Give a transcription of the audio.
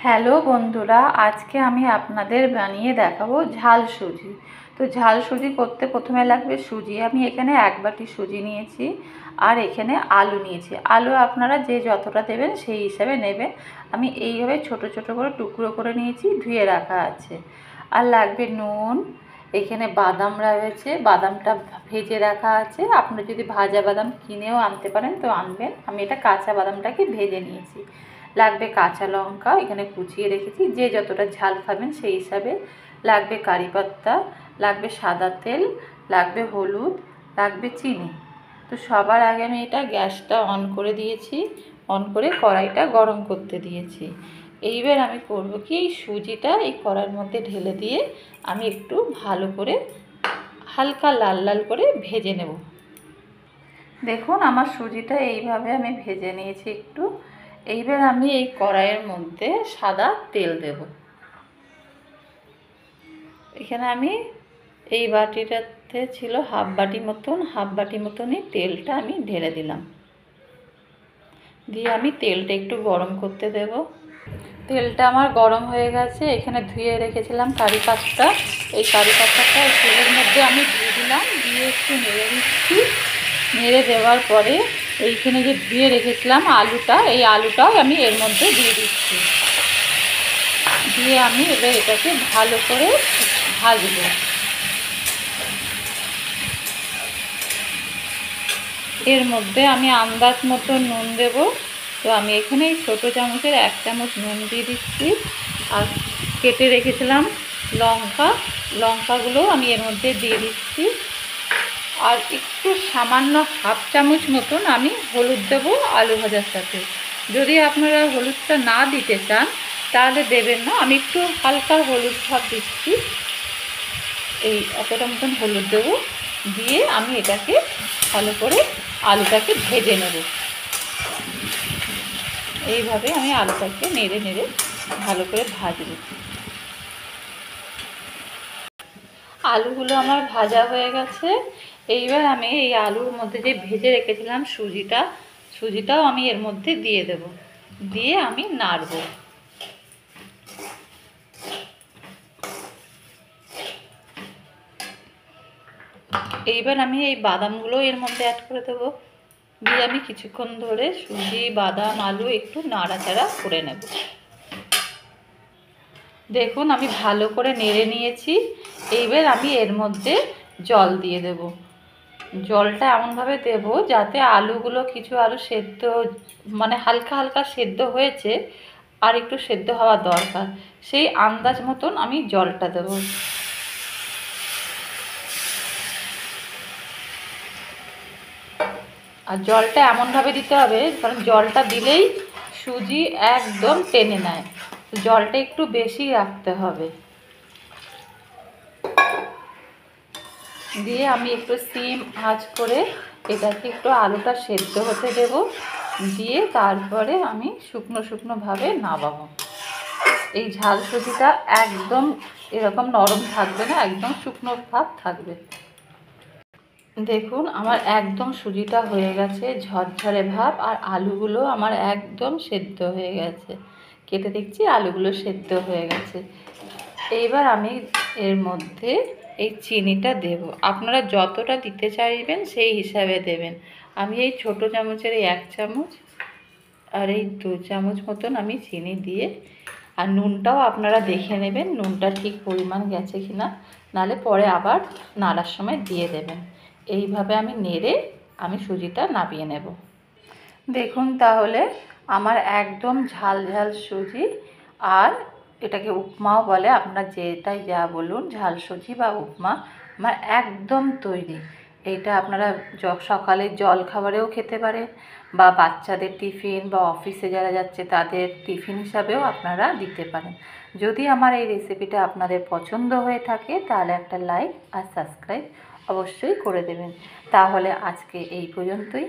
Hello বন্ধুরা, আজকে আমি আপনাদের বানিয়ে দেখাবো ঝাল সুজি। তো ঝাল সুজি করতে প্রথমে লাগবে সুজি। আমি এখানে 1 বাটি সুজি নিয়েছি আর এখানে আলু নিয়েছি। আলু আপনারা যে যতটা দেবেন সেই হিসাবে নেবেন। আমি এইভাবে ছোট ছোট করে টুকরো করে নিয়েছি, ধুয়ে রাখা আছে। আর লাগবে নুন। এখানে বাদাম রয়েছে, বাদামটা ভেজে রাখা আছে। আপনারা যদি ভাজা বাদাম কিনেও আনতে পারেন তো আনবেন। আমি এটা কাঁচা বাদামটাকে ভেজে নিয়েছি। লাগবে কাঁচা লঙ্কা, এখানে কুচিয়ে রেখেছি, যে যতটা ঝাল খাবেন সেই হিসাবে। লাগবে কারি পাত্তা, লাগবে সাদা তেল, লাগবে হলুদ, লাগবে চিনি। তো সবার আগে আমি এটা গ্যাসটা অন করে দিয়েছি, অন করে কড়াইটা গরম করতে দিয়েছি। এইবার আমি করব কি, এই সুজিটা এই কড়াইয়ের মধ্যে ঢেলে দিয়ে আমি একটু ভালো করে হালকা লাল লাল করে ভেজে নেব। দেখুন আমার সুজিটা এইভাবে আমি ভেজে নিয়েছি একটু। এইবার আমি এই কড়াইয়ের মধ্যে সাদা তেল দেব। এখানে আমি এই বাটিটাতে ছিল হাফ বাটি মতনই তেলটা আমি ঢেলে দিলাম। দিয়ে আমি তেলটা একটু গরম করতে দেব। তেলটা আমার গরম হয়ে গেছে। এখানে ধুয়ে রেখেছিলাম কারি পাতা, এই কারি পাতাটা তেলের মধ্যে আমি দিয়ে দিলাম। দিয়ে একটু নেড়ে দিচ্ছি। নেড়ে দেওয়ার পরে এইখানে যে ধুয়ে রেখেছিলাম আলুটা, এই আলুটাও আমি এর মধ্যে দিয়ে দিচ্ছি। দিয়ে আমি এবার এটাকে ভালো করে ভাজবো। এর মধ্যে আমি আন্দাজ মতো নুন দেব। তো আমি এখানে এই ছোটো চামচের 1 চামচ নুন দিয়ে দিচ্ছি। আর কেটে রেখেছিলাম লঙ্কাগুলো আমি এর মধ্যে দিয়ে দিচ্ছি। আর একটু সামান্য হাফ চামচ মতন আমি হলুদ দেবো আলু ভাজার সাথে। যদি আপনারা হলুদটা না দিতে চান তাহলে দেবেন না, আমি একটু হালকা হলুদ ভাব দিচ্ছি। এই এতটা মতন হলুদ দেবো। দিয়ে আমি এটাকে ভালো করে আলুটাকে ভেজে নেব। এইভাবে আমি আলুটাকে নেড়ে নেড়ে ভালো করে ভাজবো। আলুগুলো আমার ভাজা হয়ে গেছে। এইবার আমি এই আলুর মধ্যে যে ভেজে রেখেছিলাম সুজিটাও আমি এর মধ্যে দিয়ে দেব। দিয়ে আমি নাড়ব। এইবার আমি এই বাদামগুলো এর মধ্যে অ্যাড করে দেবো। দিয়ে আমি কিছুক্ষণ ধরে সুজি, বাদাম, আলু একটু নাড়াচাড়া করে নেব। দেখুন আমি ভালো করে নেড়ে নিয়েছি। এইবার আমি এর মধ্যে জল দিয়ে দেব। জলটা এমনভাবে দেব যাতে আলুগুলো, কিছু আলু সেদ্ধ, মানে হালকা হালকা সেদ্ধ হয়েছে, আর একটু সেদ্ধ হওয়া দরকার, সেই আন্দাজ মতন আমি জলটা দেব। আর জলটা এমনভাবে দিতে হবে, কারণ জলটা দিলেই সুজি একদম টেনে নেয়। জলটা একটু বেশি রাখতে হবে। দিয়ে আমি একটু সিম আঁচ করে এটাকে একটু আলুটা সেদ্ধ হতে দেব। দিয়ে তারপরে আমি শুকনো শুকনোভাবে নামাবো। এই ঝাল সুজিটা একদম এরকম নরম থাকবে না, একদম শুকনো ভাব থাকবে। দেখুন আমার একদম সুজিটা হয়ে গেছে ঝরঝরে ভাব, আর আলুগুলো আমার একদম সেদ্ধ হয়ে গেছে। কেটে দেখছি আলুগুলো সেদ্ধ হয়ে গেছে। এইবার আমি এর মধ্যে এই চিনিটা দেব। আপনারা যতটা দিতে চাইবেন সেই হিসাবে দেবেন। আমি এই ছোটো চামচের এই 1 চামচ আর এই 2 চামচ মতন আমি চিনি দিয়ে, আর নুনটাও আপনারা দেখে নেবেন নুনটা ঠিক পরিমাণ গেছে কিনা, নাহলে পরে আবার নাড়ার সময় দিয়ে দেবেন। এইভাবে আমি নেড়ে আমি সুজিটা নামিয়ে নেব। দেখুন তাহলে আমার একদম ঝাল ঝাল সুজি, আর এটাকে উপমাও বলে, আপনারা যেটাই যা বলুন, ঝাল সুজি বা উপমা আমার একদম তৈরি। এইটা আপনারা সকালে জল খাবারেও খেতে পারেন, বা বাচ্চাদের টিফিন বা অফিসে যারা যাচ্ছে তাদের টিফিন হিসাবেও আপনারা দিতে পারেন। যদি আমার এই রেসিপিটা আপনাদের পছন্দ হয়ে থাকে তাহলে একটা লাইক আর সাবস্ক্রাইব অবশ্যই করে দেবেন। তাহলে আজকে এই পর্যন্তই।